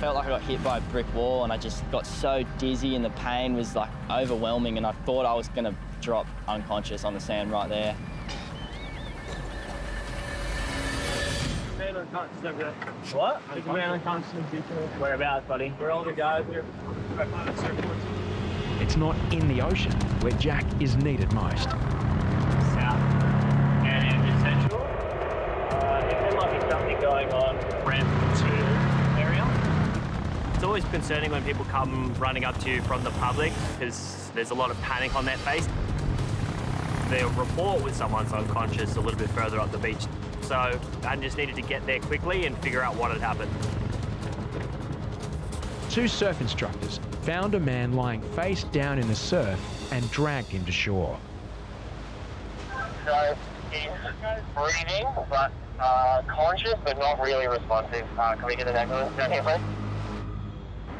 felt like I got hit by a brick wall and I just got so dizzy and the pain was like overwhelming and I thought I was going to drop unconscious on the sand right there. Man unconscious over there. What? There's a man unconscious in the future. Whereabouts, buddy? We're all the guys here. It's not in the ocean where Jack is needed most. South and in central. I think there might be something going on ramp 2 area. It's always concerning when people come running up to you from the public because there's a lot of panic on their face. They'll report when someone's unconscious a little bit further up the beach. So I just needed to get there quickly and figure out what had happened. 2 surf instructors found a man lying face down in the surf and dragged him to shore. So he's breathing, but conscious, but not really responsive. Can we get an ambulance down here, please?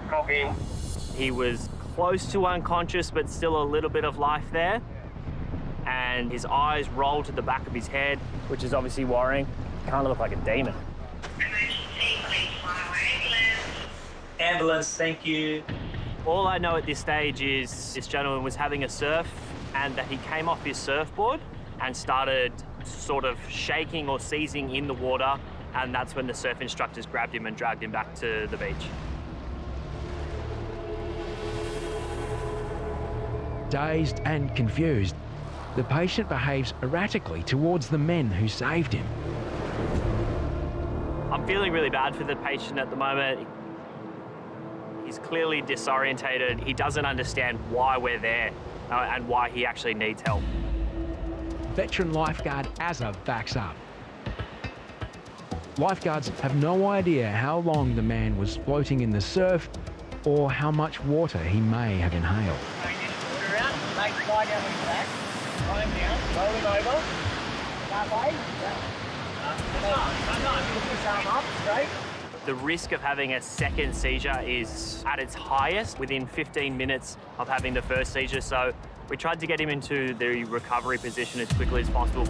Copy. He was close to unconscious, but still a little bit of life there. And his eyes rolled to the back of his head, which is obviously worrying. Kind of look like a demon. Emergency, please fly ambulance. Ambulance, thank you. All I know at this stage is this gentleman was having a surf and that he came off his surfboard and started sort of shaking or seizing in the water, and that's when the surf instructors grabbed him and dragged him back to the beach. Dazed and confused, the patient behaves erratically towards the men who saved him. I'm feeling really bad for the patient at the moment. He's clearly disorientated. He doesn't understand why we're there and why he actually needs help. Veteran lifeguard Azza backs up. Lifeguards have no idea how long the man was floating in the surf or how much water he may have inhaled. Water out, mate, fly down on his back. Roll him down, roll him over. That way. No, put his arm up, straight. The risk of having a second seizure is at its highest within 15 minutes of having the first seizure, so we tried to get him into the recovery position as quickly as possible.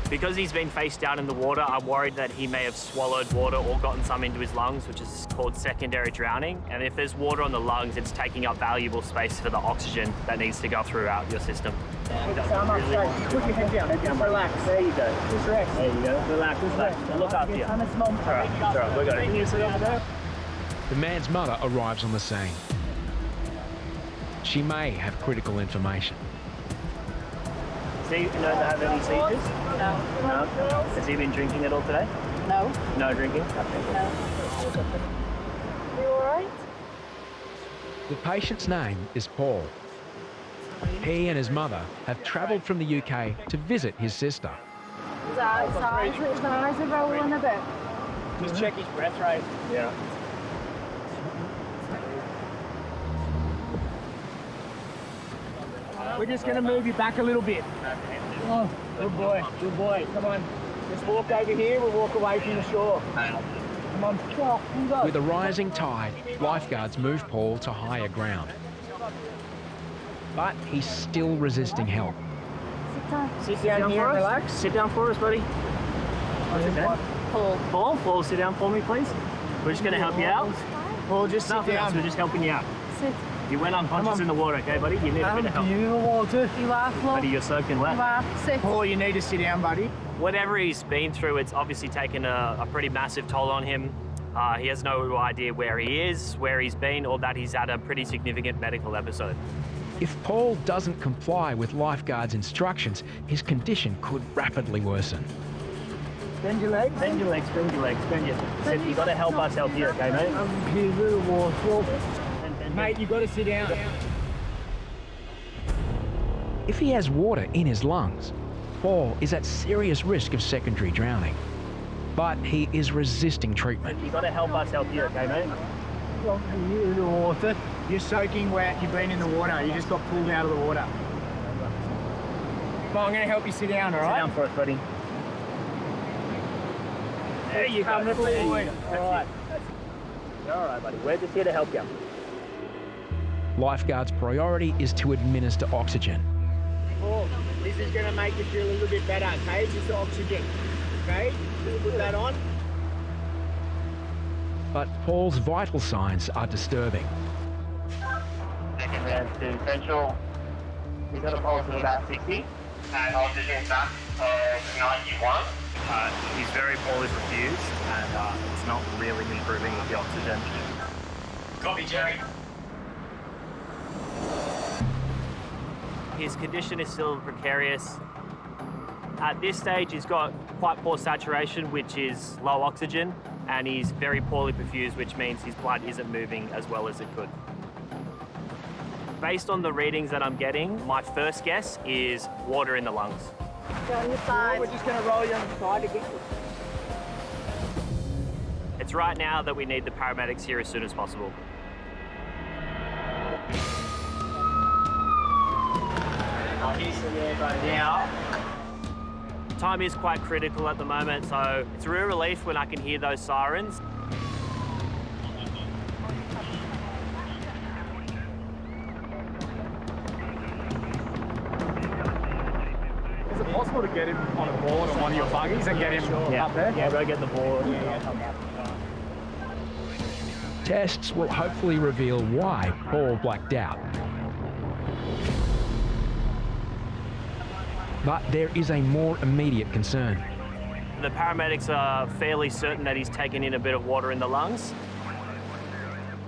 Because he's been face down in the water, I'm worried that he may have swallowed water or gotten some into his lungs, which is called secondary drowning. And if there's water on the lungs, it's taking up valuable space for the oxygen that needs to go throughout your system. Put your arm up straight. Put your head down. Relax. There you go. Just rest. There you go. Relax. I'll look after you. All right. It's all right. We're going. Can you sit over there? The man's mother arrives on the scene. She may have critical information. See, you don't have any seizures? No. No? Has he been drinking at all today? No. No drinking? Okay. No. You alright? The patient's name is Paul. He and his mother have travelled from the UK to visit his sister. His eyes are rolling a bit. Just check his breath rate. Yeah. We're just going to move you back a little bit. Oh, good boy, good boy. Come on. Just walk over here, we'll walk away from the shore. Come on. Go. With a rising tide, lifeguards move Paul to higher ground. But he's still resisting help. Sit down here and relax. Sit down for us, buddy. What's his name? Paul. Paul, sit down for me, please. We're just going to help you out. Paul, just sit Nothing else, down. we're just helping you out. Sit. You went unconscious in the water, okay, buddy? You need a bit of help. You in the water. You are, Flo. Buddy, you're soaking wet. You are. Sit. Paul, you need to sit down, buddy. Whatever he's been through, it's obviously taken a pretty massive toll on him. He has no idea where he is, where he's been, or that he's had a pretty significant medical episode. If Paul doesn't comply with lifeguards' instructions, his condition could rapidly worsen. Bend your legs. Bend your legs, bend your legs, bend your... You've got to help us help you, okay, mate? I'm here with the water. Mate, you've got to sit down. If he has water in his lungs, Paul is at serious risk of secondary drowning. But he is resisting treatment. You've got to help us help you, okay, mate? You're in the water. You're soaking wet. You've been in the water. You just got pulled out of the water. Come on, I'm going to help you sit down, all right? Sit down for us, buddy. There you go. Good boy. All right. You're all right, buddy. We're just here to help you. Lifeguards' priority is to administer oxygen. Paul, this is going to make you feel a little bit better, okay? It's just oxygen, okay? Just put that on. but Paul's vital signs are disturbing. Second round to Central. He's got a pulse of about 60 and oxygen back of 91. He's very poorly perfused and it's not really improving with the oxygen. Copy, Jerry. His condition is still precarious. At this stage, he's got quite poor saturation, which is low oxygen, and he's very poorly perfused, which means his blood isn't moving as well as it could. Based on the readings that I'm getting, my first guess is water in the lungs. Go on your side. We're just going to roll you on the side again. It's right now that we need the paramedics here as soon as possible. He's in there by now. Time is quite critical at the moment, so it's a real relief when I can hear those sirens. Is it possible to get him on a board on one of your buggies and get him up there? Yeah, go get the board. Tests will hopefully reveal why Paul blacked out. But there is a more immediate concern. The paramedics are fairly certain that he's taken in a bit of water in the lungs.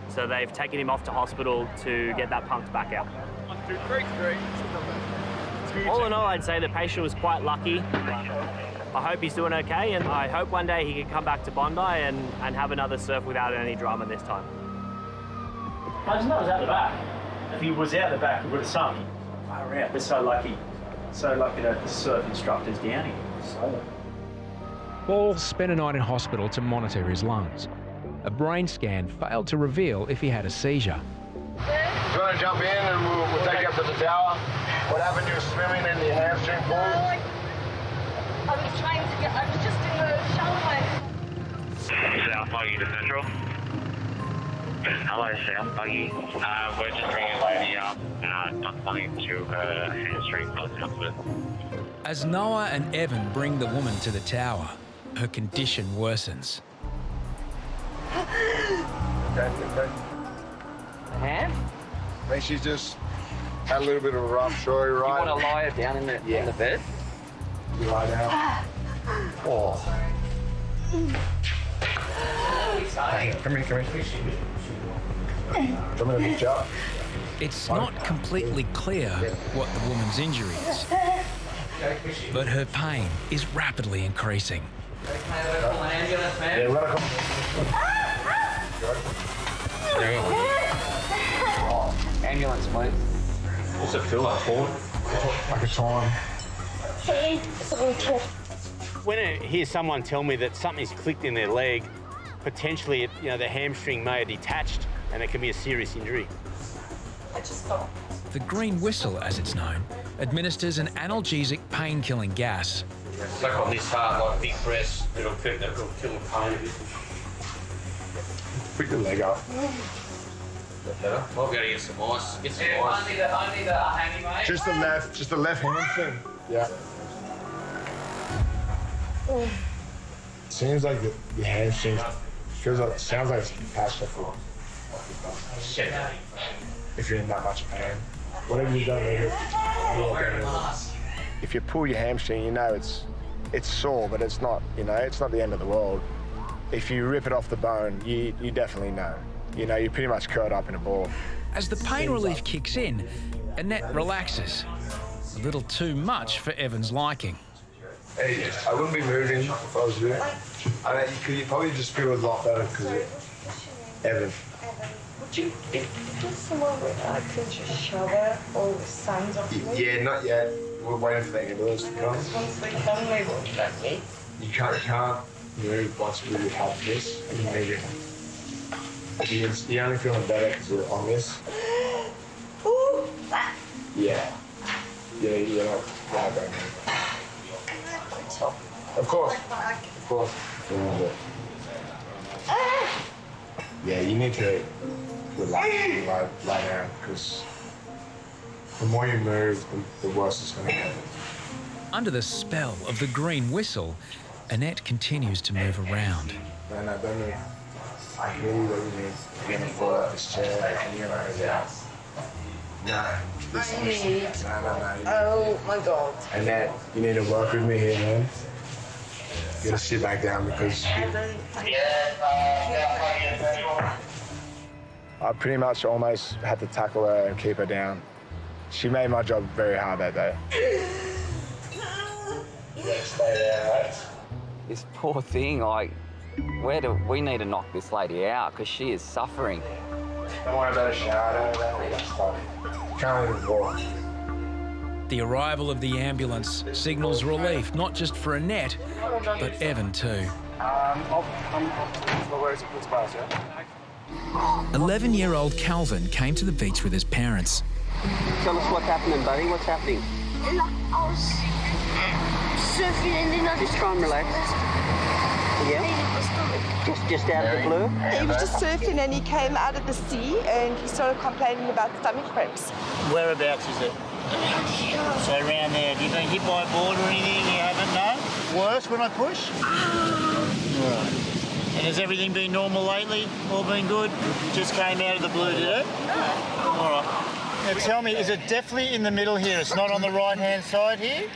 So they've taken him off to hospital to get that pumped back out. 1, 2, 3. All in all, I'd say the patient was quite lucky. I hope he's doing okay, and I hope one day he can come back to Bondi and have another surf without any drama this time. Imagine that was out the back. If he was out the back, he would have sunk. Far out. We're so lucky. So lucky to have the surf instructors down here. So. Paul spent a night in hospital to monitor his lungs. A brain scan failed to reveal if he had a seizure. Do you want to jump in and we'll take you up to the tower? What happened? You were swimming in the hamstring pool? I was trying to get, I was just in the shower. South Buggy to Central. Hello, South Buggy. We're just bringing a lady up. Not something to her hamstring hospital. As Noah and Evan bring the woman to the tower, her condition worsens. Okay. Ham? I think she's just had a little bit of a rough story, right? You want to lie her down in the bed? You lie down. Oh. Come here. Come here, good job. It's not completely clear what the woman's injury is, but her pain is rapidly increasing. Yeah, right. Ambulance, please. What's it feel like, Paul? Like a time. When I hear someone tell me that something's clicked in their leg, potentially, the hamstring may have detached and it can be a serious injury. The green whistle, as it's known, administers an analgesic pain-killing gas. Like on this part, like big press, it'll kill the pain. Put your leg up. Better? Well, we've got to get some ice. Get some ice. I need a handy, mate. Just the left hamstring. Yeah. Seems like the hamstring sounds like it's detached before. Shit. If you're in that much pain. Whatever you've done, if you pull your hamstring, it's sore, but it's not, it's not the end of the world. If you rip it off the bone, you definitely know. You're pretty much curled up in a ball. As the pain relief kicks in, Annette relaxes. A little too much for Evan's liking. Hey, I wouldn't be moving if I was you. You probably just feel a lot better because Evan. Would you get someone with a pinch of shower or the sands off me? Yeah, not yet. We're waiting for the ambulance to come. Once they come, they will let me. You can't move once we have this. You need it. You're only feeling better because we're on this. Ooh, that. Yeah. Yeah, you're not going Of course. Of course. Yeah, you need to relax and lie down because the more you move, the worse it's going to get. Under the spell of the green whistle, Annette continues to move around. No, don't move. I hear you every day. You're gonna fall out this chair and you're gonna go down. No. I need. Oh my God. And then you need to work with me here, man. You gotta sit back down because I pretty much almost had to tackle her and keep her down. She made my job very hard that day. Stay there, right? This poor thing, like, we need to knock this lady out because she is suffering. Don't worry about a shower, can't even walk. The arrival of the ambulance signals relief, not just for Annette, but Evan too. 11-year-old Calvin came to the beach with his parents. Tell us what's happening, buddy. What's happening? I was surfing and then I Just try and relax. Yeah? Just out of the blue? He was just surfing and he came out of the sea and he started complaining about stomach cramps. Whereabouts is it? So around there. Have you been hit by a board or anything you haven't? No? Worse when I push? Right. And has everything been normal lately? All been good? Just came out of the blue, did it? All right. Now tell me, is it definitely in the middle here? It's not on the right-hand side here?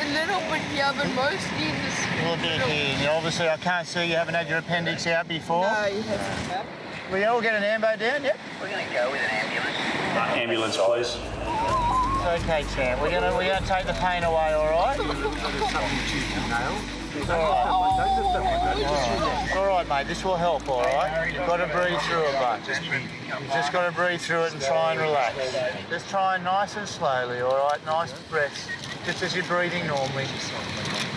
a little bit here, but mostly in this. A little bit here. And obviously, I can't see you haven't had your appendix out before. No, you haven't. We all get an ambo down, yep? We're going to go with an ambulance. Ambulance, please. It's okay, champ. We're gonna take the pain away, all right? All right, mate. This will help, all right? You've got to breathe through it, mate. You've just got to breathe through it and try and relax. Just try and nice and slowly, all right? Nice breaths, just as you're breathing normally.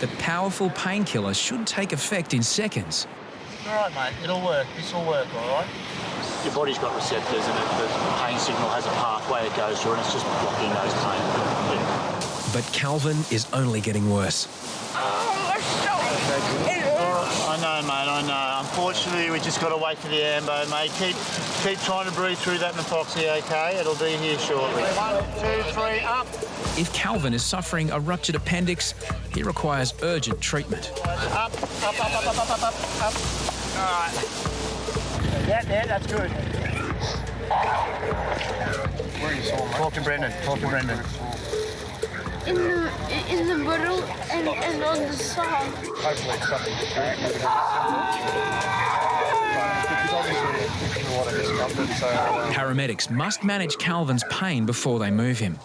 The powerful painkiller should take effect in seconds. All right, mate. It'll work. This will work, all right? Your body's got receptors and the pain signal has a pathway it goes through and it's just blocking those pain. Yeah. But Calvin is only getting worse. I know, mate, I know. Unfortunately, we just got to wait for the ambo, mate. Keep trying to breathe through that naproxy, OK? It'll be here shortly. 1, 2, 3, up. If Calvin is suffering a ruptured appendix, he requires urgent treatment. Up. All right. Yeah, that's good. Where are you sore, mate? Talk to Brendan. In the middle and on the side. Hopefully it's something Paramedics must manage Calvin's pain before they move him.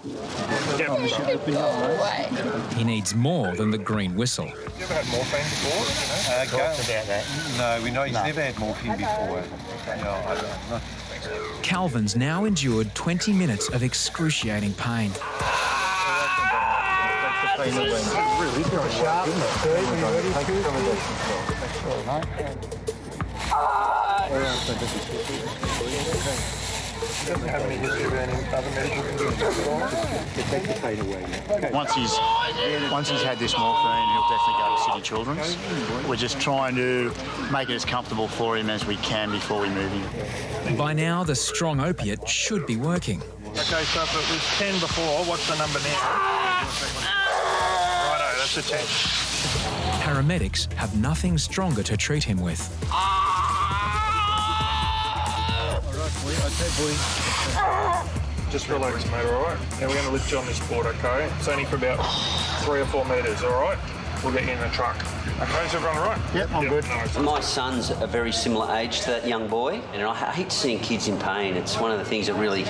He needs more than the green whistle. You ever had morphine before? Talked about that. No, we know he's never had morphine before. No, I don't. Calvin's now endured 20 minutes of excruciating pain. Really going sharp, isn't doesn't have any history of any other medical conditions. Once he's had this morphine, he'll definitely go to City Children's. We're just trying to make it as comfortable for him as we can before we move him. By now, the strong opiate should be working. Okay, so if it was 10 before, what's the number now? Righto, that's a 10. Paramedics have nothing stronger to treat him with. Okay, boy. Just relax, mate, all right? Now we're going to lift you on this board, okay? It's only for about 3 or 4 metres, all right? We'll get you in the truck. Okay, is everyone all right? Yep, I'm good. No, My son's a very similar age to that young boy, and I hate seeing kids in pain. It's one of the things that really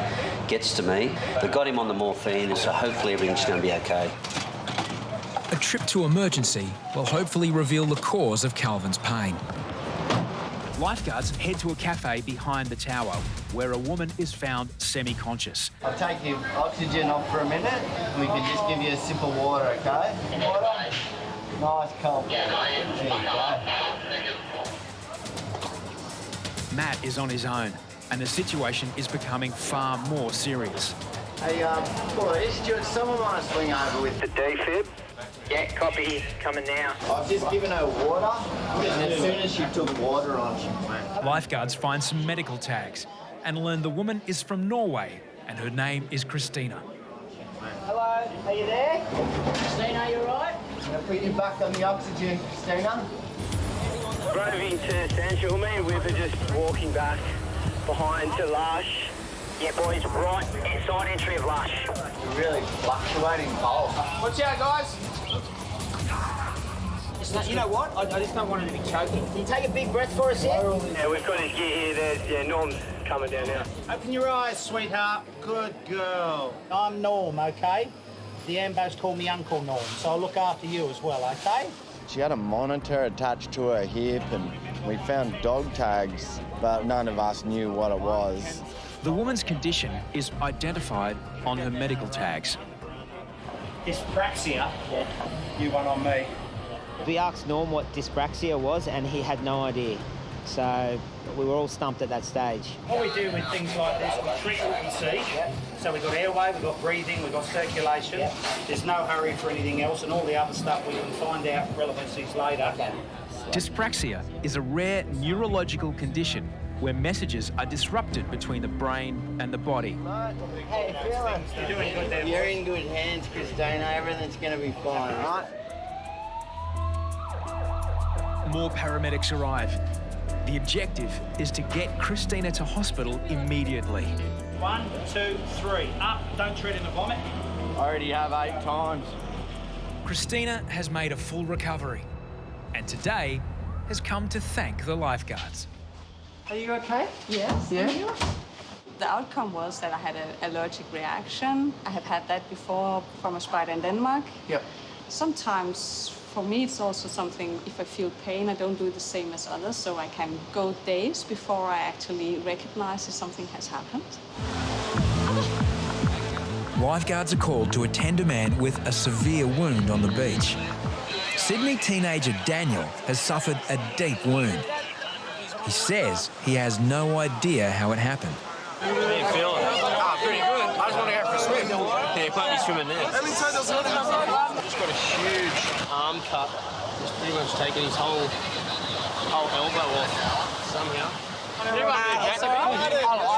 gets to me. They got him on the morphine, so hopefully everything's going to be okay. A trip to emergency will hopefully reveal the cause of Calvin's pain. Lifeguards head to a cafe behind the tower, where a woman is found semi-conscious. I'll take your oxygen off for a minute, and we can just give you a sip of water, okay? Water? Nice, cold. There you go. Matt is on his own, and the situation is becoming far more serious. Hey, boys, do someone want to swing over with the defib? Yeah, copy. Coming now. I've just given her water, and as soon as she took water on, she went. Lifeguards find some medical tags and learn the woman is from Norway, and her name is Christina. Hello, are you there? Christina, you all right? I'm going to put you back on the oxygen, Christina. Right, moving to Central. Me and Whip are just walking back behind to Lush. Yeah, boys, right side entry of Lush. Really fluctuating bowl. Watch out, guys. You know what? I just don't want him to be choking. Can you take a big breath for us here? Yeah, we've got his gear here. There's Norm's coming down now. Open your eyes, sweetheart. Good girl. I'm Norm, okay? The Ambos call me Uncle Norm, so I'll look after you as well, okay? She had a monitor attached to her hip and we found dog tags, but none of us knew what it was. The woman's condition is identified on her medical tags. Dyspraxia. You one on me. We asked Norm what dyspraxia was and he had no idea. So we were all stumped at that stage. What we do with things like this, we treat what we see. So we've got airway, we've got breathing, we've got circulation. There's no hurry for anything else, and all the other stuff we can find out relevancies later. Dyspraxia is a rare neurological condition where messages are disrupted between the brain and the body. Hey, Phil, you're doing good there. You're in good hands, Christina. Everything's going to be fine, all right? More paramedics arrive. The objective is to get Christina to hospital immediately. 1, 2, 3. Up, don't tread in the vomit. I already have 8 times. Christina has made a full recovery and today has come to thank the lifeguards. Are you okay? Yes. Yeah. The outcome was that I had an allergic reaction. I have had that before from a spider in Denmark. Yep. Sometimes, for me, it's also something, if I feel pain, I don't do the same as others, so I can go days before I actually recognize if something has happened. Lifeguards are called to attend a man with a severe wound on the beach. Sydney teenager Daniel has suffered a deep wound. He says he has no idea how it happened. How are you feeling? Pretty good. I just want to go for a swim. Yeah, you can't be swimming there. He's got a huge arm cut. He's pretty much taken his whole elbow off somehow.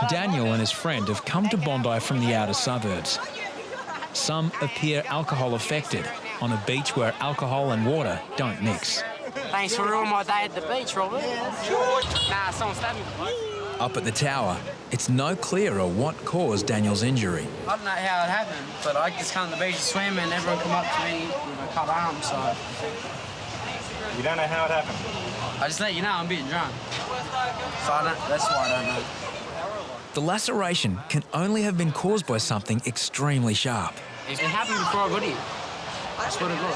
Daniel and his friend have come to Bondi from the outer suburbs. Some appear alcohol affected on a beach where alcohol and water don't mix. Thanks for ruining my day at the beach, Robert. Nah, someone stabbed me. Up at the tower, it's no clearer what caused Daniel's injury. I don't know how it happened, but I just come to the beach to swim and everyone come up to me with a cut arm, so... You don't know how it happened? I just let you know I'm being drunk. So that's why I don't know. The laceration can only have been caused by something extremely sharp. It happened before I got here. I swear to God.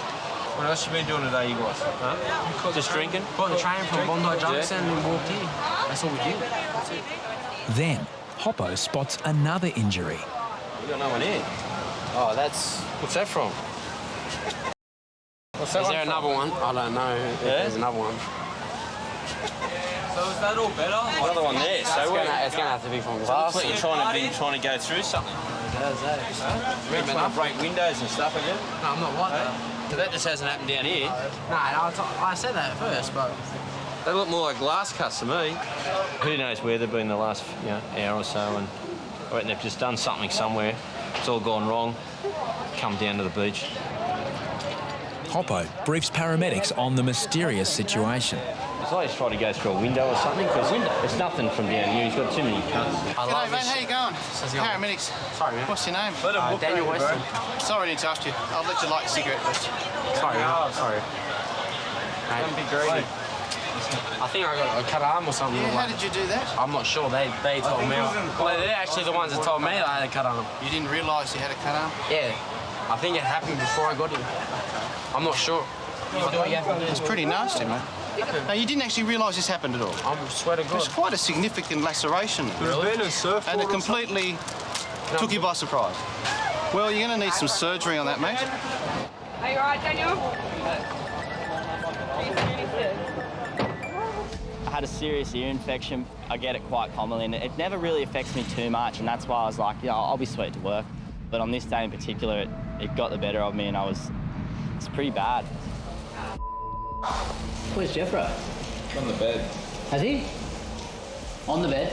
What else you been doing today, you guys? Huh? Just drinking? Caught the train from Bondi Junction and walked in. That's all we did. That's it. Then, Hoppo spots another injury. You got no one here. Oh, that's... What's that from? What's that Is one there from? another one? I don't know if there's another one. So is that all better? Another one there. So it's gonna have to be from the glass. looks like you're trying to go through something. It does, You're trying to break windows and stuff, again? No, I'm not like that. So that just hasn't happened down here. No, I said that at first, but... They look more like glass cuts to me. Who knows where they've been the last hour or so, and I reckon they've just done something somewhere. It's all gone wrong. Come down to the beach. Hoppo briefs paramedics on the mysterious situation. It's like he's trying to go through a window or something, because it's nothing from down here. He's got too many cuts. G'day, mate. How you going? Paramedics. Sorry, man. What's your name? Daniel Weston. Sorry to interrupt you. I'll let you light a cigarette first. Sorry, man. Sorry. Don't be greedy. I think I got a cut arm or something. Yeah, how did you do that? I'm not sure. They told me. Well, they're actually the ones that told me that I had a cut arm. You didn't realise you had a cut arm? Yeah. I think it happened before I got here. I'm not sure. It's pretty nasty, mate. Now, you didn't actually realise this happened at all? I swear to God. It's quite a significant laceration. Really? And it completely took you by surprise. Well, you're going to need some surgery on that, mate. Are you all right, Daniel? I had a serious ear infection. I get it quite commonly, and it never really affects me too much, and that's why I was like, yeah, I'll be sweet to work. But on this day in particular, it got the better of me, and it's pretty bad. Where's Jeffro? On the bed. Has he? On the bed?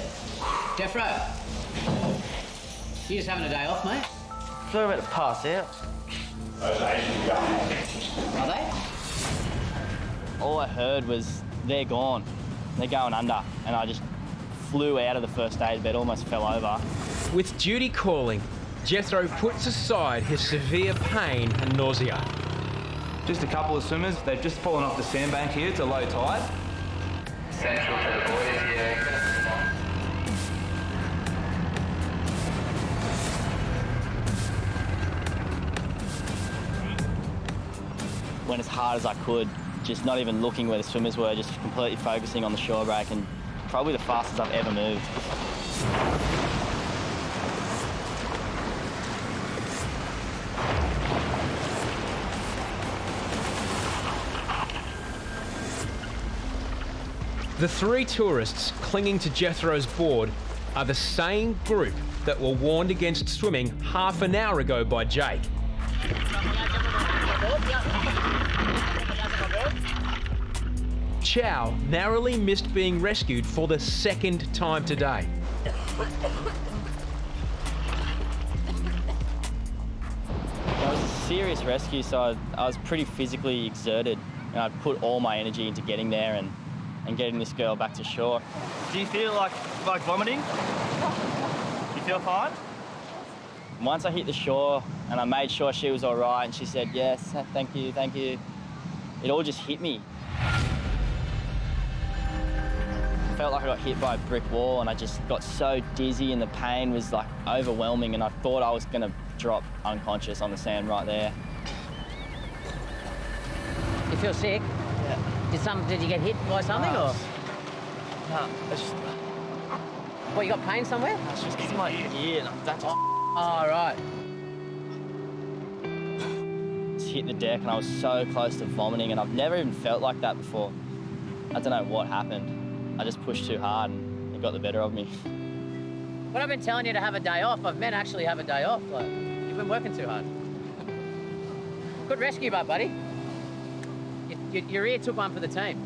Jeffro? You just having a day off, mate? Sorry about to pass out. Are they? All I heard was, they're gone. they're going under, and I just flew out of the first aid bed, almost fell over. With duty calling, Jethro puts aside his severe pain and nausea. Just a couple of swimmers, they've just fallen off the sandbank here, it's a low tide. Central to the boys here. Went as hard as I could, just not even looking where the swimmers were, just completely focusing on the shore break, and probably the fastest I've ever moved. The three tourists clinging to Jethro's board are the same group that were warned against swimming half an hour ago by Jake. Chow narrowly missed being rescued for the second time today. That was a serious rescue, so I was pretty physically exerted, and I put all my energy into getting there and getting this girl back to shore. Do you feel like vomiting? You feel fine? Once I hit the shore and I made sure she was all right, and she said, yes, thank you, it all just hit me. I felt like I got hit by a brick wall, and I just got so dizzy, and the pain was like overwhelming, and I thought I was gonna drop unconscious on the sand right there. You feel sick? Yeah. Did you get hit by something or? No, it's just... What, you got pain somewhere? It's just in my ear. That's Oh, right. Just hit the deck, and I was so close to vomiting, and I've never even felt like that before. I don't know what happened. I just pushed too hard, and it got the better of me. When I've been telling you to have a day off, men actually have a day off. Like, you've been working too hard. Good rescue, buddy. Your ear took one for the team.